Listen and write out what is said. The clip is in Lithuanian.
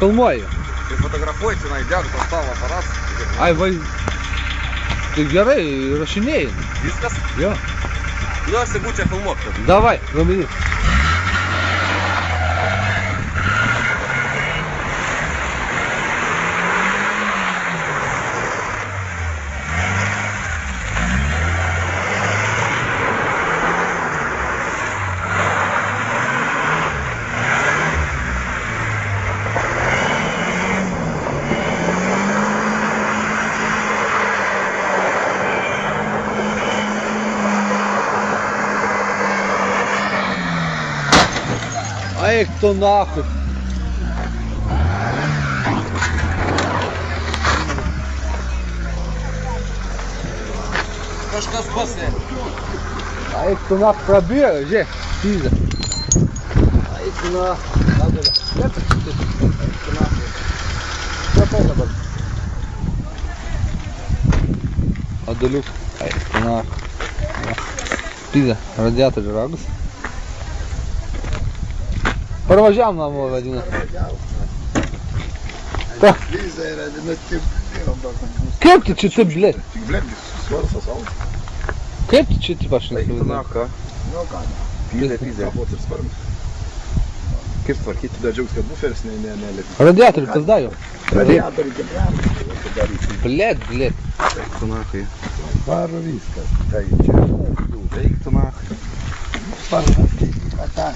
filmuoju. Tai fotografuoji, tenai deg tą savo aparatą. Ai, vai... Tai gerai, rašinėjai. Viskas? Jo. Nu, aš sigų čia filmuok. Davai, gamini. Eik tu nahui. Kažkas pasvėrė. Eik tu nahui prabėga, žiūrėk, pizda. Eik tu nahui. Adulė. Eik tu nahui. Prapau dabar. Aduliuk. Eik tu nahui. Pizda, radiatorių ragus. Parvažiavam namo, vadina. Liza yra, nu, Kaip tu čia taip, blėt? tik blėdis, svarsas augas. Kaip tu čia taip aš Eik tu nesivadinu? naka. Nu, ką, Pizė. Kabot ir svarmas. Kaip tvarkyti, dar džiaugs, kad buferis nelėpi. Radiatorių kas dajo? Radiatorių kebram, daryti. Blėt. Eik tu nakai. Varo viskas. Tai čia. Eik tu nakai. Svarmas, ką.